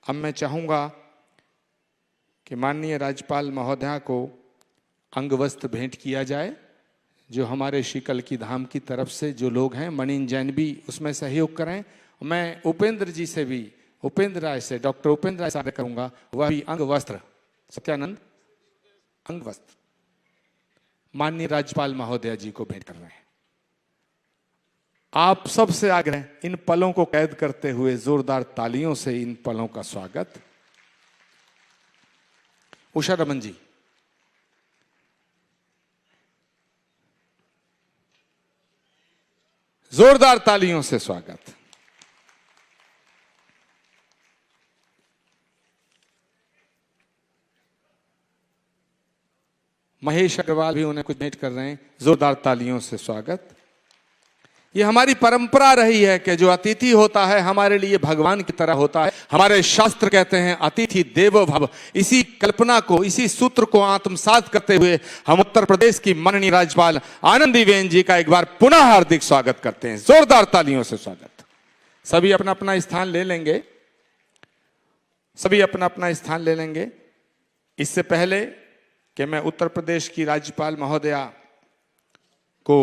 अब मैं चाहूँगा कि माननीय राज्यपाल महोदया को अंगवस्त्र भेंट किया जाए। जो हमारे श्री कल्की धाम की तरफ से जो लोग हैं, मनीन जैन भी उसमें सहयोग करें। मैं उपेंद्र जी से भी, उपेंद्र राय से, डॉक्टर उपेंद्र राय से करूँगा, वह भी अंगवस्त्र, सत्यानंद अंगवस्त्र माननीय राज्यपाल महोदया जी को भेंट कर रहे हैं। आप सबसे आग्रह, इन पलों को कैद करते हुए जोरदार तालियों से इन पलों का स्वागत। उषा रमन जी, जोरदार तालियों से स्वागत। महेश अग्रवाल भी उन्हें कुछ भेंट कर रहे हैं, जोरदार तालियों से स्वागत। ये हमारी परंपरा रही है कि जो अतिथि होता है हमारे लिए भगवान की तरह होता है। हमारे शास्त्र कहते हैं अतिथि देवो भव। इसी कल्पना को, इसी सूत्र को आत्मसात करते हुए हम उत्तर प्रदेश की माननीय राज्यपाल आनंदीबेन जी का एक बार पुनः हार्दिक स्वागत करते हैं। जोरदार तालियों से स्वागत। सभी अपना अपना स्थान ले लेंगे, सभी अपना अपना स्थान ले लेंगे। इससे पहले कि मैं उत्तर प्रदेश की राज्यपाल महोदया को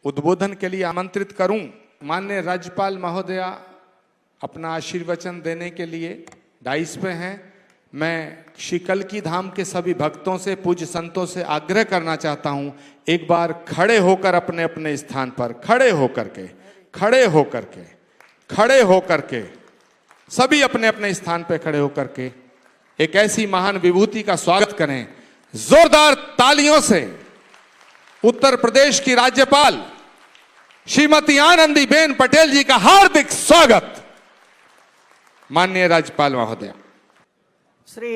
उद्बोधन के लिए आमंत्रित करूं, माननीय राज्यपाल महोदया अपना आशीर्वचन देने के लिए डाइस पे हैं। मैं श्री कल्की धाम के सभी भक्तों से, पूज्य संतों से आग्रह करना चाहता हूं, एक बार खड़े होकर अपने अपने स्थान पर खड़े होकर के सभी अपने अपने स्थान पर खड़े होकर के एक ऐसी महान विभूति का स्वागत करें। जोरदार तालियों से उत्तर प्रदेश की राज्यपाल श्रीमती आनंदीबेन पटेल जी का हार्दिक स्वागत। माननीय राज्यपाल महोदया। श्री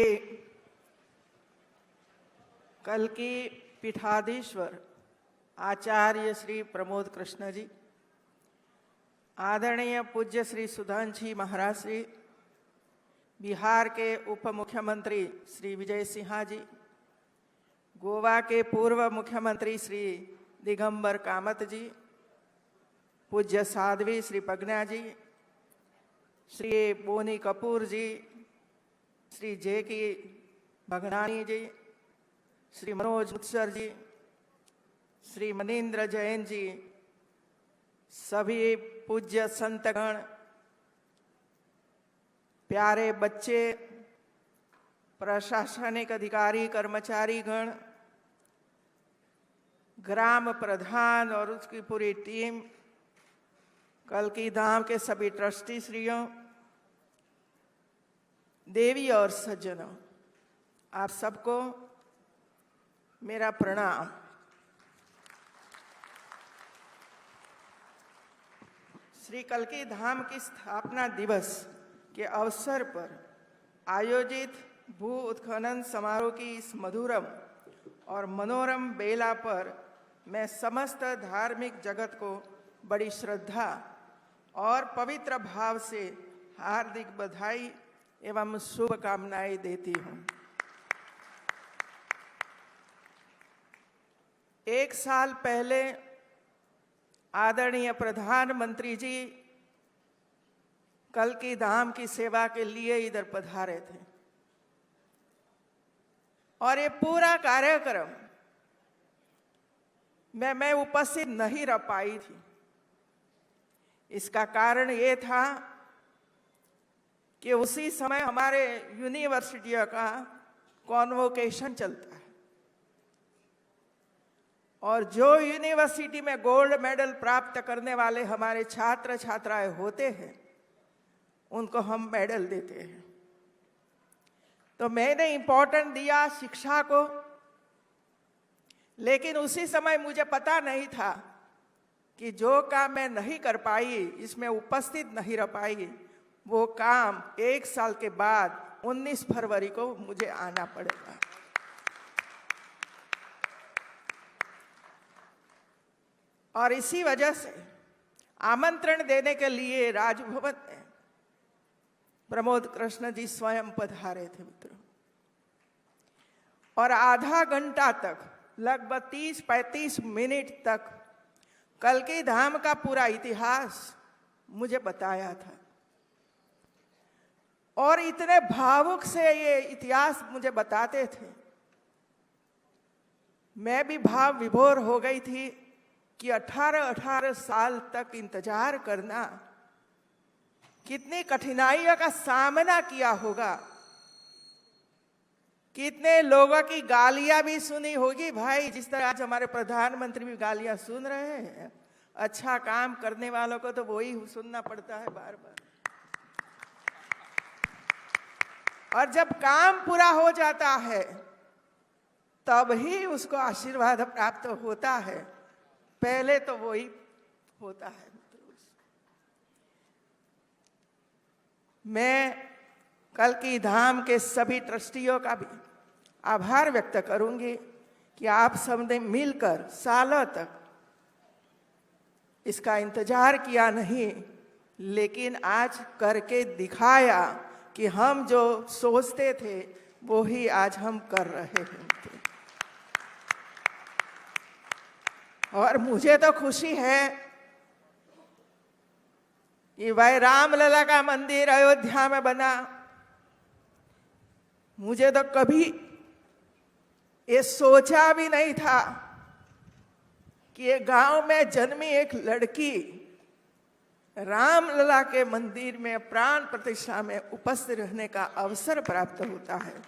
कल्की पीठाधीश्वर आचार्य श्री प्रमोद कृष्ण जी, आदरणीय पूज्य श्री सुधांशी महाराज श्री, बिहार के उप मुख्यमंत्री श्री विजय सिन्हा जी, गोवा के पूर्व मुख्यमंत्री श्री दिगंबर कामत जी, पूज्य साध्वी श्री प्रज्ञा जी, श्री बोनी कपूर जी, श्री जेकी भगनानी जी, श्री मनोज मुत्सर जी, श्री मनीन्द्र जैन जी, सभी पूज्य संतगण, प्यारे बच्चे, प्रशासनिक अधिकारी, कर्मचारी गण, ग्राम प्रधान और उसकी पूरी टीम, कल्की धाम के सभी ट्रस्टी श्रियों, देवी और सज्जनों, आप सबको मेरा प्रणाम। श्री कल्की धाम की स्थापना दिवस के अवसर पर आयोजित भू उत्खनन समारोह की इस मधुरम और मनोरम बेला पर मैं समस्त धार्मिक जगत को बड़ी श्रद्धा और पवित्र भाव से हार्दिक बधाई एवं शुभकामनाएं देती हूँ। एक साल पहले आदरणीय प्रधानमंत्री जी कल्की धाम की सेवा के लिए इधर पधारे थे और ये पूरा कार्यक्रम मैं उपस्थित नहीं रह पाई थी। इसका कारण ये था कि उसी समय हमारे यूनिवर्सिटी का कॉन्वोकेशन चलता है और जो यूनिवर्सिटी में गोल्ड मेडल प्राप्त करने वाले हमारे छात्र छात्राएं होते हैं उनको हम मेडल देते हैं। तो मैंने इम्पोर्टेंट दिया शिक्षा को, लेकिन उसी समय मुझे पता नहीं था कि जो काम मैं नहीं कर पाई, इसमें उपस्थित नहीं रह पाई, वो काम एक साल के बाद 19 फरवरी को मुझे आना पड़ेगा। और इसी वजह से आमंत्रण देने के लिए राजभवन में प्रमोद कृष्ण जी स्वयं पधारे थे मित्रों, और आधा घंटा तक, लगभग 30-35 मिनट तक कल्की धाम का पूरा इतिहास मुझे बताया था। और इतने भावुक से ये इतिहास मुझे बताते थे, मैं भी भाव विभोर हो गई थी कि 18 साल तक इंतजार करना, कितनी कठिनाइयों का सामना किया होगा, कितने लोगों की गालियां भी सुनी होगी। भाई, जिस तरह आज हमारे प्रधानमंत्री भी गालियां सुन रहे हैं, अच्छा काम करने वालों को तो वही सुनना पड़ता है बार बार। और जब काम पूरा हो जाता है तब ही उसको आशीर्वाद प्राप्त होता है, पहले तो वही होता है। मैं कल्कि धाम के सभी ट्रस्टियों का भी आभार व्यक्त करूंगी कि आप सबने मिलकर सालों तक इसका इंतजार किया नहीं, लेकिन आज करके दिखाया कि हम जो सोचते थे वो ही आज हम कर रहे हैं। और मुझे तो खुशी है कि भाई रामलला का मंदिर अयोध्या में बना। मुझे तो कभी ये सोचा भी नहीं था कि ये गांव में जन्मी एक लड़की रामलला के मंदिर में प्राण प्रतिष्ठा में उपस्थित रहने का अवसर प्राप्त होता है।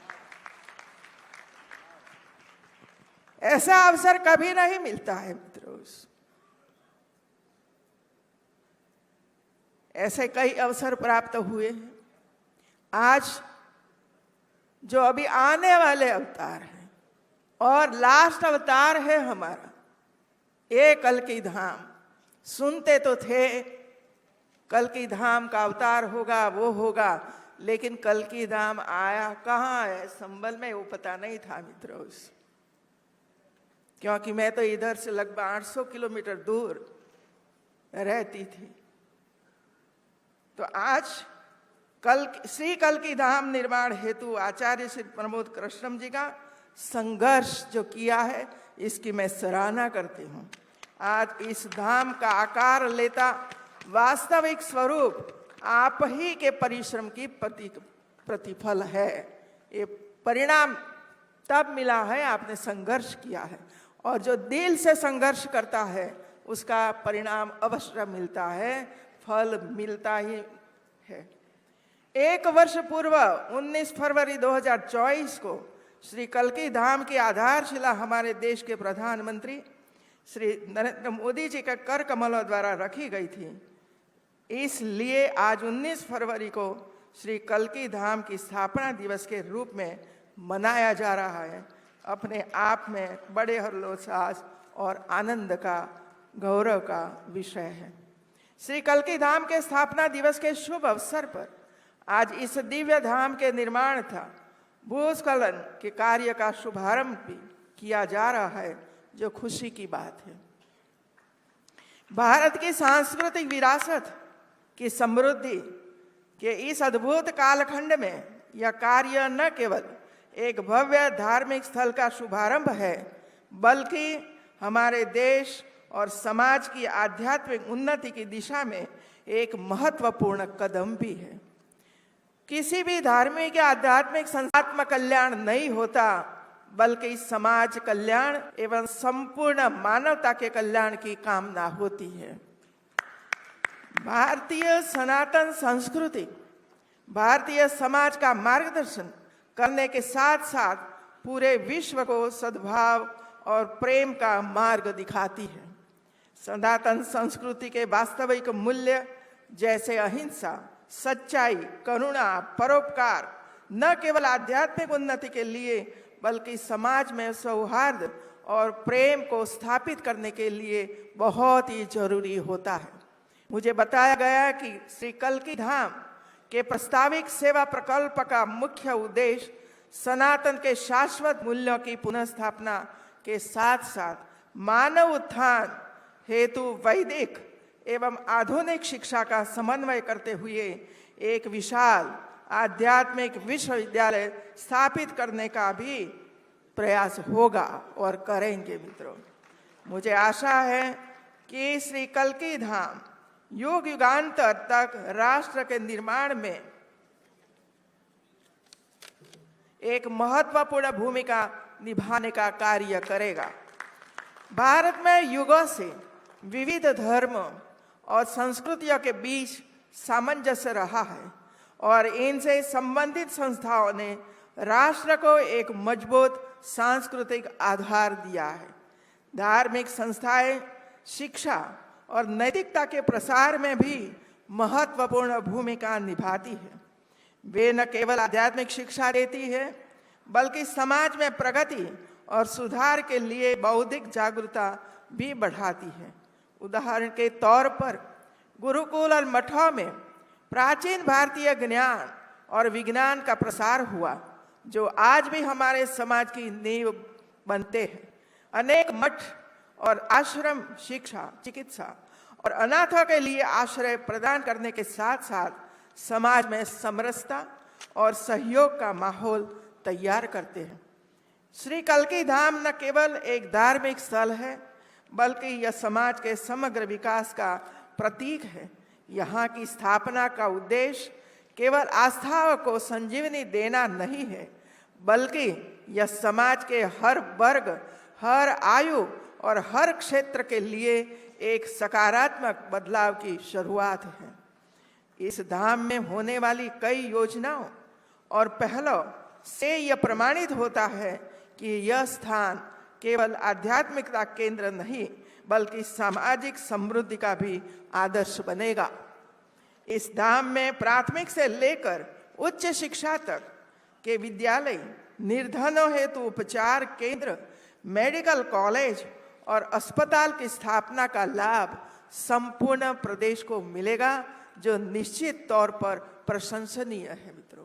ऐसा अवसर कभी नहीं मिलता है मित्रों। ऐसे कई अवसर प्राप्त हुए हैं। आज जो अभी आने वाले अवतार हैं और लास्ट अवतार है हमारा, ये कल्कि धाम, सुनते तो थे कल्कि धाम का अवतार होगा, वो होगा, लेकिन कल्कि धाम आया कहाँ है, संबल में, वो पता नहीं था मित्रों। क्योंकि मैं तो इधर से लगभग 800 किलोमीटर दूर रहती थी। तो आज श्री कल्कि धाम निर्माण हेतु आचार्य श्री प्रमोद कृष्णम जी का संघर्ष जो किया है, इसकी मैं सराहना करती हूँ। आज इस धाम का आकार लेता वास्तविक स्वरूप आप ही के परिश्रम की प्रतिफल है। ये परिणाम तब मिला है, आपने संघर्ष किया है, और जो दिल से संघर्ष करता है उसका परिणाम अवश्य मिलता है, फल मिलता ही है। एक वर्ष पूर्व 19 फरवरी 2024 को श्री कल्कि धाम की आधारशिला हमारे देश के प्रधानमंत्री श्री नरेंद्र मोदी जी के कर कमलों द्वारा रखी गई थी। इसलिए आज 19 फरवरी को श्री कल्कि धाम की स्थापना दिवस के रूप में मनाया जा रहा है। अपने आप में बड़े हर्षोल्लास और आनंद का, गौरव का विषय है। श्री कल्कि धाम के स्थापना दिवस के शुभ अवसर पर आज इस दिव्य धाम के निर्माण था भूस्खलन के कार्य का शुभारंभ भी किया जा रहा है, जो खुशी की बात है। भारत की सांस्कृतिक विरासत की समृद्धि के इस अद्भुत कालखंड में यह कार्य न केवल एक भव्य धार्मिक स्थल का शुभारंभ है, बल्कि हमारे देश और समाज की आध्यात्मिक उन्नति की दिशा में एक महत्वपूर्ण कदम भी है। किसी भी धार्मिक या आध्यात्मिक संस्थात्म कल्याण नहीं होता, बल्कि समाज कल्याण एवं संपूर्ण मानवता के कल्याण की कामना होती है। भारतीय सनातन संस्कृति भारतीय समाज का मार्गदर्शन करने के साथ साथ पूरे विश्व को सद्भाव और प्रेम का मार्ग दिखाती है। सनातन संस्कृति के वास्तविक मूल्य जैसे अहिंसा, सच्चाई, करुणा, परोपकार न केवल आध्यात्मिक उन्नति के लिए बल्कि समाज में सौहार्द और प्रेम को स्थापित करने के लिए बहुत ही जरूरी होता है। मुझे बताया गया कि श्री कल्कि धाम के प्रस्तावित सेवा प्रकल्प का मुख्य उद्देश्य सनातन के शाश्वत मूल्यों की पुनर्स्थापना के साथ साथ मानव उत्थान हेतु वैदिक एवं आधुनिक शिक्षा का समन्वय करते हुए एक विशाल आध्यात्मिक विश्वविद्यालय स्थापित करने का भी प्रयास होगा और करेंगे। मित्रों, मुझे आशा है कि श्री कल्कि धाम युग युगांतर तक राष्ट्र के निर्माण में एक महत्वपूर्ण भूमिका निभाने का कार्य करेगा। भारत में युगों से विविध धर्म और संस्कृतियों के बीच सामंजस्य रहा है और इनसे संबंधित संस्थाओं ने राष्ट्र को एक मजबूत सांस्कृतिक आधार दिया है। धार्मिक संस्थाएं शिक्षा और नैतिकता के प्रसार में भी महत्वपूर्ण भूमिका निभाती है। वे न केवल आध्यात्मिक शिक्षा देती है बल्कि समाज में प्रगति और सुधार के लिए बौद्धिक जागरूकता भी बढ़ाती है। उदाहरण के तौर पर गुरुकुल और मठों में प्राचीन भारतीय ज्ञान और विज्ञान का प्रसार हुआ, जो आज भी हमारे समाज की नींव बनते हैं। अनेक मठ और आश्रम शिक्षा, चिकित्सा और अनाथों के लिए आश्रय प्रदान करने के साथ साथ समाज में समरसता और सहयोग का माहौल तैयार करते हैं। श्री कल्की धाम न केवल एक धार्मिक स्थल है बल्कि यह समाज के समग्र विकास का प्रतीक है। यहाँ की स्थापना का उद्देश्य केवल आस्थाओं को संजीवनी देना नहीं है बल्कि यह समाज के हर वर्ग, हर आयु और हर क्षेत्र के लिए एक सकारात्मक बदलाव की शुरुआत है। इस धाम में होने वाली कई योजनाओं और पहलों से यह प्रमाणित होता है कि यह स्थान केवल आध्यात्मिकता केंद्र नहीं बल्कि सामाजिक समृद्धि का भी आदर्श बनेगा। इस धाम में प्राथमिक से लेकर उच्च शिक्षा तक के विद्यालय, निर्धनों हेतु उपचार केंद्र, मेडिकल कॉलेज और अस्पताल की स्थापना का लाभ संपूर्ण प्रदेश को मिलेगा, जो निश्चित तौर पर प्रशंसनीय है। मित्रों,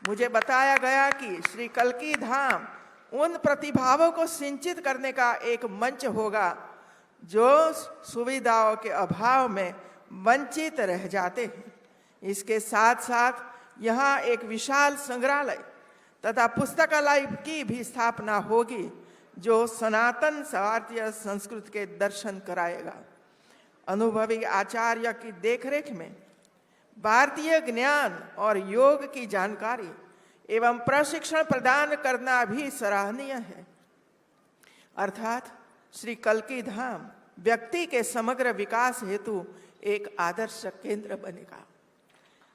मुझे बताया गया कि श्री कल्की धाम उन प्रतिभावों को सिंचित करने का एक मंच होगा जो सुविधाओं के अभाव में वंचित रह जाते हैं। इसके साथ साथ यहाँ एक विशाल संग्रहालय तथा पुस्तकालय की भी स्थापना होगी, जो सनातन भारतीय संस्कृति के दर्शन कराएगा। अनुभवी आचार्य की देखरेख में भारतीय ज्ञान और योग की जानकारी एवं प्रशिक्षण प्रदान करना भी सराहनीय है। अर्थात श्री कल्की धाम व्यक्ति के समग्र विकास हेतु एक आदर्श केंद्र बनेगा।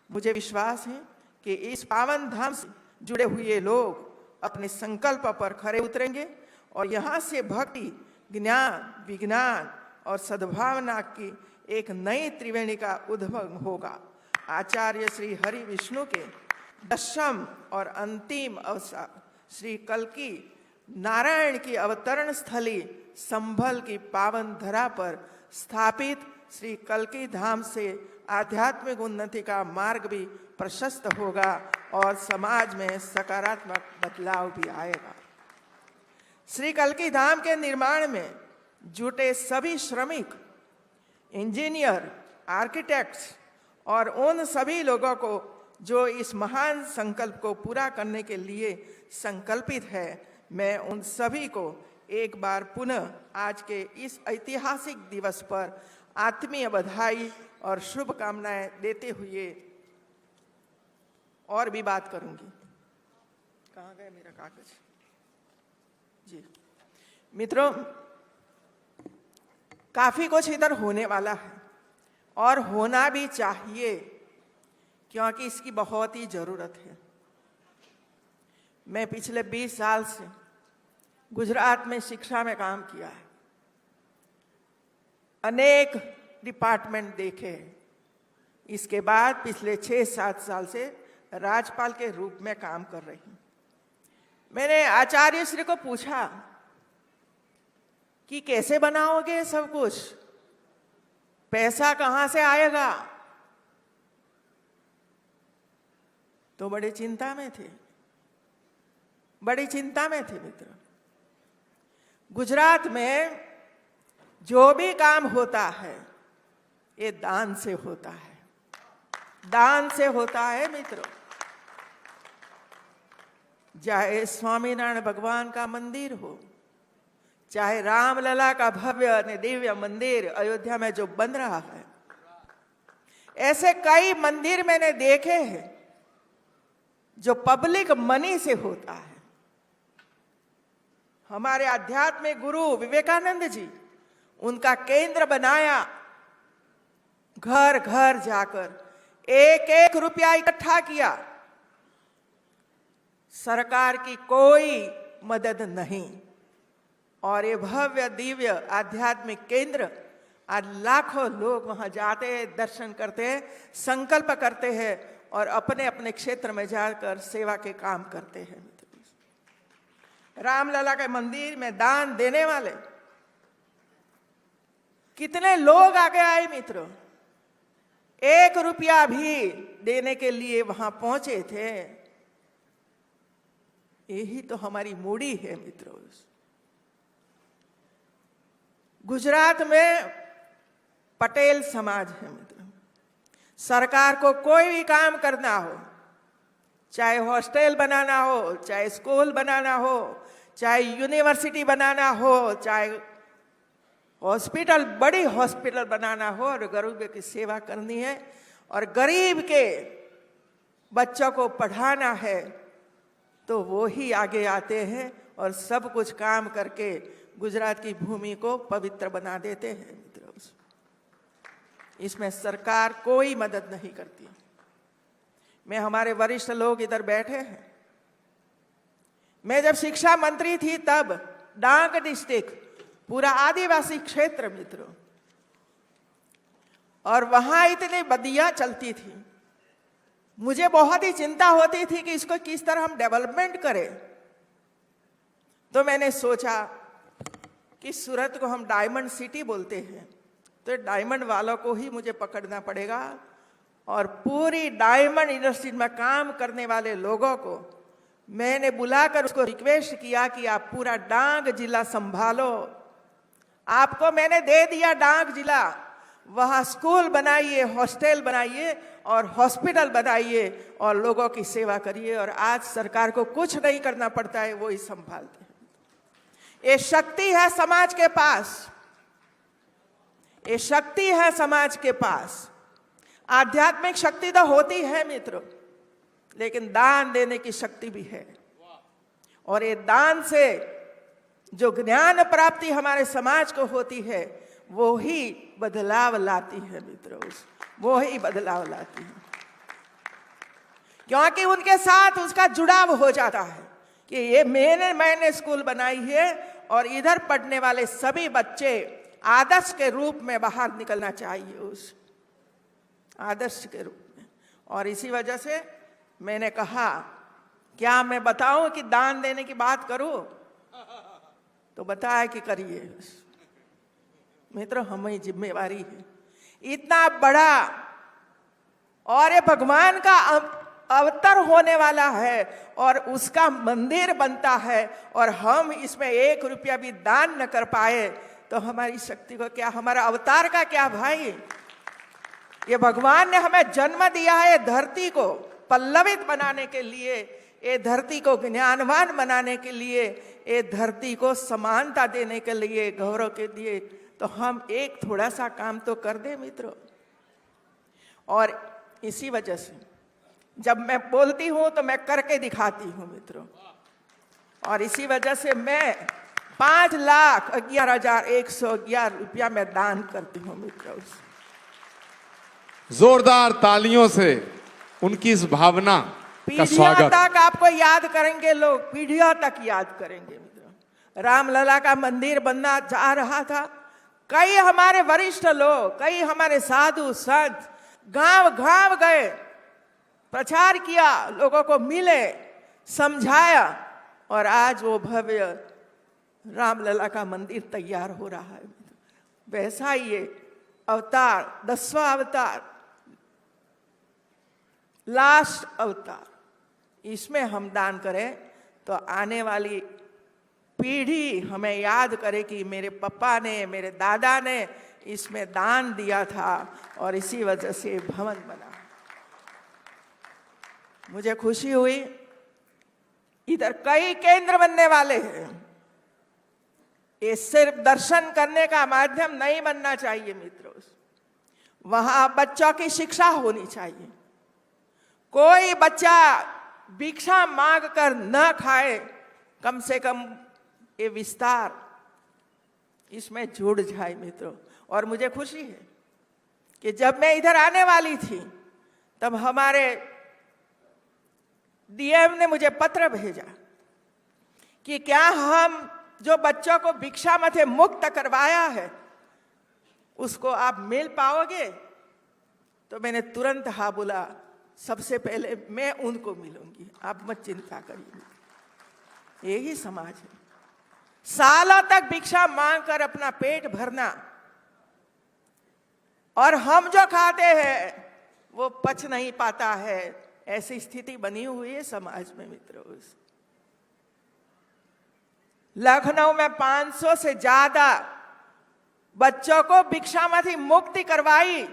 मुझे विश्वास है कि इस पावन धाम से जुड़े हुए लोग अपने संकल्प पर खरे उतरेंगे और यहाँ से भक्ति, ज्ञान, विज्ञान और सद्भावना की एक नई त्रिवेणी का उद्भव होगा। आचार्य श्री हरि विष्णु के दशम और अंतिम अवसर श्री कल्की नारायण की अवतरण स्थली संभल की पावन धरा पर स्थापित श्री कल्की धाम से आध्यात्मिक उन्नति का मार्ग भी प्रशस्त होगा और समाज में सकारात्मक बदलाव भी आएगा। श्री कल्की धाम के निर्माण में जुटे सभी श्रमिक, इंजीनियर, आर्किटेक्ट्स और उन सभी लोगों को जो इस महान संकल्प को पूरा करने के लिए संकल्पित है, मैं उन सभी को एक बार पुनः आज के इस ऐतिहासिक दिवस पर आत्मीय बधाई और शुभकामनाएं देते हुए और भी बात करूंगी। कहाँ गया मेरा कागज? जी मित्रों, काफी कुछ इधर होने वाला है और होना भी चाहिए, क्योंकि इसकी बहुत ही जरूरत है। मैं पिछले 20 साल से गुजरात में शिक्षा में काम किया है, अनेक डिपार्टमेंट देखे हैं। इसके बाद पिछले 6-7 साल से राज्यपाल के रूप में काम कर रही हूं। मैंने आचार्य श्री को पूछा कि कैसे बनाओगे सब कुछ, पैसा कहां से आएगा? तो बड़ी चिंता में थे, बड़ी चिंता में थे। मित्र, गुजरात में जो भी काम होता है ये दान से होता है, दान से होता है। मित्रों, चाहे स्वामीनारायण भगवान का मंदिर हो, चाहे रामलला का भव्य और दिव्य मंदिर अयोध्या में जो बन रहा है, ऐसे कई मंदिर मैंने देखे हैं जो पब्लिक मनी से होता है। हमारे आध्यात्मिक गुरु विवेकानंद जी उनका केंद्र बनाया, घर घर जाकर एक एक रुपया इकट्ठा किया, सरकार की कोई मदद नहीं। और ये भव्य दिव्य आध्यात्मिक केंद्र, आज लाखों लोग वहां जाते हैं, दर्शन करते हैं, संकल्प करते हैं और अपने अपने क्षेत्र में जाकर सेवा के काम करते हैं। रामलला के मंदिर में दान देने वाले कितने लोग आगे आए मित्रों, 1 रुपया भी देने के लिए वहां पहुंचे थे। यही तो हमारी मूड़ी है मित्रों। गुजरात में पटेल समाज है मित्रों। सरकार को कोई भी काम करना हो, चाहे हॉस्टल बनाना हो, चाहे स्कूल बनाना हो, चाहे यूनिवर्सिटी बनाना हो, चाहे हॉस्पिटल, बड़ी हॉस्पिटल बनाना हो और गरीब की सेवा करनी है और गरीब के बच्चों को पढ़ाना है, तो वो ही आगे आते हैं और सब कुछ काम करके गुजरात की भूमि को पवित्र बना देते हैं मित्रों। इसमें सरकार कोई मदद नहीं करती। मैं, हमारे वरिष्ठ लोग इधर बैठे हैं, मैं जब शिक्षा मंत्री थी तब डांग डिस्ट्रिक्ट पूरा आदिवासी क्षेत्र मित्रों, और वहां इतनी बदियां चलती थी, मुझे बहुत ही चिंता होती थी कि इसको किस तरह हम डेवलपमेंट करें। तो मैंने सोचा कि सूरत को हम डायमंड सिटी बोलते हैं, तो डायमंड वालों को ही मुझे पकड़ना पड़ेगा और पूरी डायमंड इंडस्ट्री में काम करने वाले लोगों को मैंने बुलाकर उसको रिक्वेस्ट किया कि आप पूरा डांग जिला संभालो। आपको मैंने दे दिया डांग जिला, वहां स्कूल बनाइए, हॉस्टल बनाइए और हॉस्पिटल बनाइए और लोगों की सेवा करिए। और आज सरकार को कुछ नहीं करना पड़ता है, वो ही संभालते हैं। ये शक्ति है समाज के पास, ये शक्ति है समाज के पास। आध्यात्मिक शक्ति तो होती है मित्रों, लेकिन दान देने की शक्ति भी है। और ये दान से जो ज्ञान प्राप्ति हमारे समाज को होती है, वो ही बदलाव लाती है मित्रों, वो ही बदलाव लाती है। क्योंकि उनके साथ उसका जुड़ाव हो जाता है कि ये मैंने स्कूल बनाई है और इधर पढ़ने वाले सभी बच्चे आदर्श के रूप में बाहर निकलना चाहिए, उस आदर्श के रूप में। और इसी वजह से मैंने कहा, क्या मैं बताऊं कि दान देने की बात करूं? तो बताया कि करिए मित्रों, हमें जिम्मेवारी है। इतना बड़ा और ये भगवान का अवतार होने वाला है और उसका मंदिर बनता है और हम इसमें 1 रुपया भी दान न कर पाए तो हमारी शक्ति को क्या, हमारा अवतार का क्या भाई? ये भगवान ने हमें जन्म दिया है धरती को पल्लवित बनाने के लिए, ये धरती को ज्ञानवान बनाने के लिए, ये धरती को समानता देने के लिए, गौरव के लिए। तो हम एक थोड़ा सा काम तो कर दे मित्रों। और इसी वजह से जब मैं बोलती हूं तो मैं करके दिखाती हूं मित्रों। और इसी वजह से मैं 5,11,111 रुपया में दान करती हूं मित्रों। जोरदार तालियों से उनकी इस भावना का स्वागत। तक आपको याद करेंगे लोग, पीढ़ियों तक याद करेंगे मित्रों। रामलला का मंदिर बनना जा रहा था, कई हमारे वरिष्ठ लोग, कई हमारे साधु संत गांव गांव गए, प्रचार किया, लोगों को मिले, समझाया और आज वो भव्य रामलला का मंदिर तैयार हो रहा है। वैसा ही ये अवतार, 10वां अवतार, लास्ट अवतार, इसमें हम दान करें तो आने वाली पीढ़ी हमें याद करे कि मेरे पापा ने, मेरे दादा ने इसमें दान दिया था और इसी वजह से भवन बना। मुझे खुशी हुई, इधर कई केंद्र बनने वाले हैं। ये सिर्फ दर्शन करने का माध्यम नहीं बनना चाहिए मित्रों, वहां बच्चों की शिक्षा होनी चाहिए। कोई बच्चा भिक्षा मांग कर न खाए, कम से कम ये विस्तार इसमें जुड़ जाए मित्रों। और मुझे खुशी है कि जब मैं इधर आने वाली थी तब हमारे डीएम ने मुझे पत्र भेजा कि क्या हम जो बच्चों को भिक्षा मथे मुक्त करवाया है उसको आप मिल पाओगे। तो मैंने तुरंत हाँ बोला, सबसे पहले मैं उनको मिलूंगी, आप मत चिंता करिए। यही समाज है, सालों तक भिक्षा मांग कर अपना पेट भरना और हम जो खाते हैं वो पच नहीं पाता है, ऐसी स्थिति बनी हुई है समाज में मित्रों। लखनऊ में 500 से ज्यादा बच्चों को भिक्षामथी मुक्ति करवाई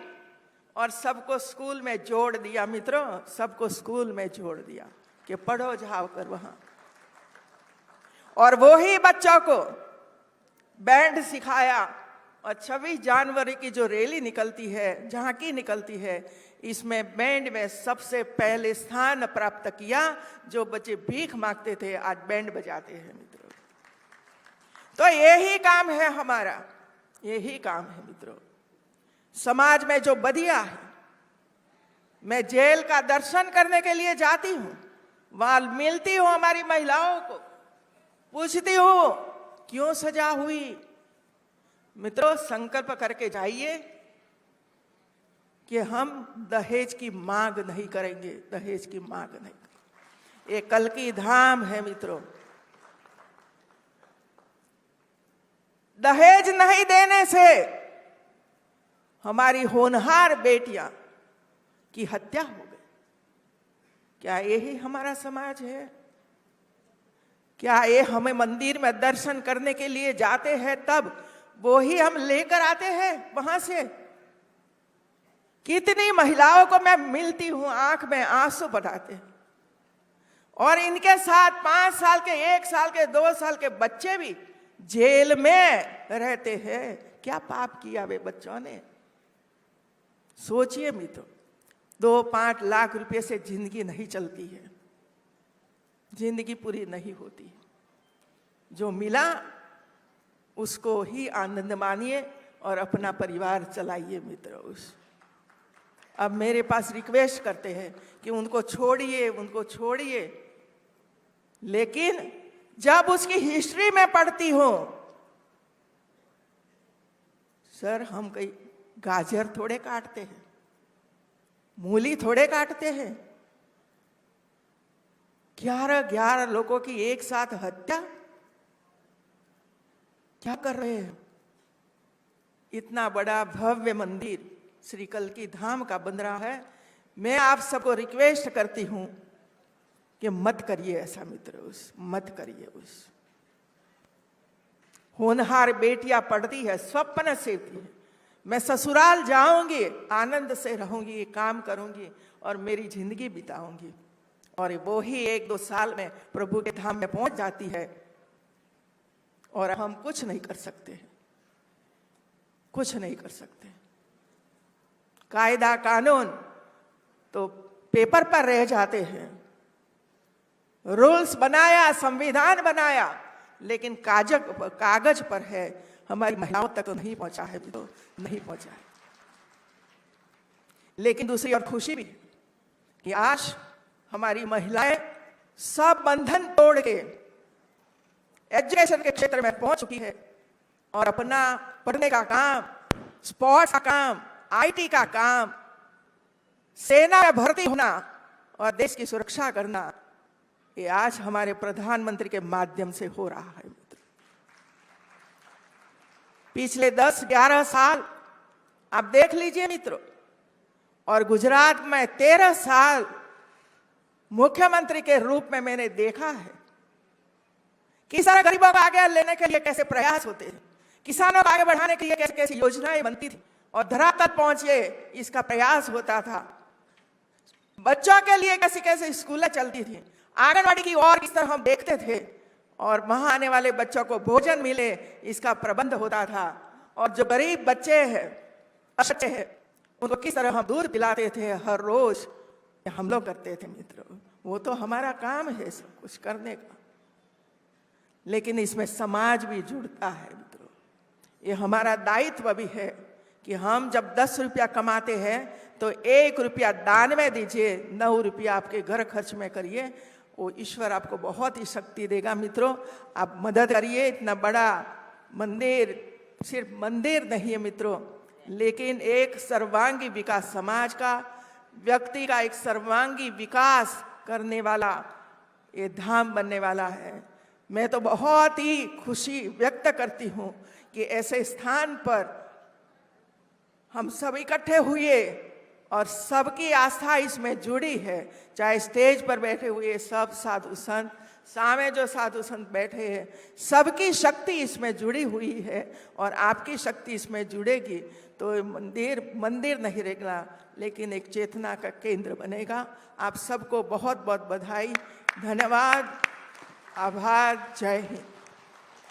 और सबको स्कूल में जोड़ दिया मित्रों, सबको स्कूल में जोड़ दिया कि पढ़ो जाओ कर वहां। और वो ही बच्चों को बैंड सिखाया और 26 जनवरी की जो रैली निकलती है, झांकी निकलती है, इसमें बैंड में सबसे पहले स्थान प्राप्त किया। जो बच्चे भीख मांगते थे आज बैंड बजाते हैं मित्रों। तो यही काम है हमारा, यही काम है मित्रों। समाज में जो बदिया है, मैं जेल का दर्शन करने के लिए जाती हूं, वहां मिलती हूं हमारी महिलाओं को, पूछती हूं क्यों सजा हुई। मित्रों, संकल्प करके जाइए कि हम दहेज की मांग नहीं करेंगे, दहेज की मांग नहीं करेंगे। ये कल की धाम है मित्रों। दहेज नहीं देने से हमारी होनहार बेटियां की हत्या हो गई। क्या यही हमारा समाज है? क्या ये हमें मंदिर में दर्शन करने के लिए जाते हैं तब वो ही हम लेकर आते हैं वहां से? कितनी महिलाओं को मैं मिलती हूं, आंख में आंसू बहाते हैं और इनके साथ 5 साल के, 1 साल के, 2 साल के बच्चे भी जेल में रहते हैं। क्या पाप किया वे बच्चों ने? सोचिए मित्रों, 2-5 लाख रुपए से जिंदगी नहीं चलती है, जिंदगी पूरी नहीं होती। जो मिला उसको ही आनंद मानिए और अपना परिवार चलाइए मित्रों। अब मेरे पास रिक्वेस्ट करते हैं कि उनको छोड़िए, उनको छोड़िए, लेकिन जब उसकी हिस्ट्री में पढ़ती हूं, सर हम कई गाजर थोड़े काटते हैं, मूली थोड़े काटते हैं। 11 लोगों की एक साथ हत्या, क्या कर रहे हैं? इतना बड़ा भव्य मंदिर श्री कल्की धाम का बन रहा है। मैं आप सबको रिक्वेस्ट करती हूं कि मत करिए ऐसा मित्रों, मत करिए। होनहार बेटियां पढ़ती है, स्वप्न सेती है, मैं ससुराल जाऊंगी, आनंद से रहूंगी, काम करूंगी और मेरी जिंदगी बिताऊंगी। और वो ही 1-2 साल में प्रभु के धाम में पहुंच जाती है और हम कुछ नहीं कर सकते, कुछ नहीं कर सकते। कायदा कानून तो पेपर पर रह जाते हैं, रूल्स बनाया, संविधान बनाया, लेकिन कागज पर है, हमारी महिलाओं तक तो नहीं पहुंचा है, तो नहीं पहुंचा है। लेकिन दूसरी ओर खुशी भी कि आज हमारी महिलाएं सब बंधन तोड़ के एजुकेशन के क्षेत्र में पहुंच चुकी है और अपना पढ़ने का काम, स्पोर्ट्स का काम, आईटी का काम, सेना में भर्ती होना और देश की सुरक्षा करना, ये आज हमारे प्रधानमंत्री के माध्यम से हो रहा है मित्र। पिछले 10-11 साल आप देख लीजिए मित्रों, और गुजरात में 13 साल मुख्यमंत्री के रूप में मैंने देखा है किसान गरीबों को आगे लेने के लिए कैसे प्रयास होते हैं, किसानों को आगे बढ़ाने के लिए कैसे कैसी योजनाएं बनती थी और धरातल पहुंचे इसका प्रयास होता था। बच्चों के लिए कैसी कैसी स्कूलें चलती थी, आंगनवाड़ी की ओर किस तरह हम देखते थे और वहां आने वाले बच्चों को भोजन मिले इसका प्रबंध होता था। और जो गरीब बच्चे हैं उनको किस तरह हम दूध पिलाते थे हर रोज, हम लोग करते थे मित्रों। वो तो हमारा काम है सब कुछ करने का, लेकिन इसमें समाज भी जुड़ता है मित्रों। ये हमारा दायित्व भी है कि हम जब 10 रुपया कमाते हैं तो 1 रुपया दान में दीजिए, 9 रुपया आपके घर खर्च में करिए, वो ईश्वर आपको बहुत ही शक्ति देगा। मित्रों, आप मदद करिए। इतना बड़ा मंदिर सिर्फ मंदिर नहीं है मित्रों, लेकिन एक सर्वांगी विकास, समाज का, व्यक्ति का एक सर्वांगी विकास करने वाला ये धाम बनने वाला है। मैं तो बहुत ही खुशी व्यक्त करती हूँ कि ऐसे स्थान पर हम सब इकट्ठे हुए और सबकी आस्था इसमें जुड़ी है। चाहे स्टेज पर बैठे हुए सब साधु संत, सामने जो साधु संत बैठे हैं, सबकी शक्ति इसमें जुड़ी हुई है और आपकी शक्ति इसमें जुड़ेगी तो मंदिर नहीं रहेगा, लेकिन एक चेतना का केंद्र बनेगा। आप सबको बहुत बहुत बधाई, धन्यवाद, आभार, जय हिंद।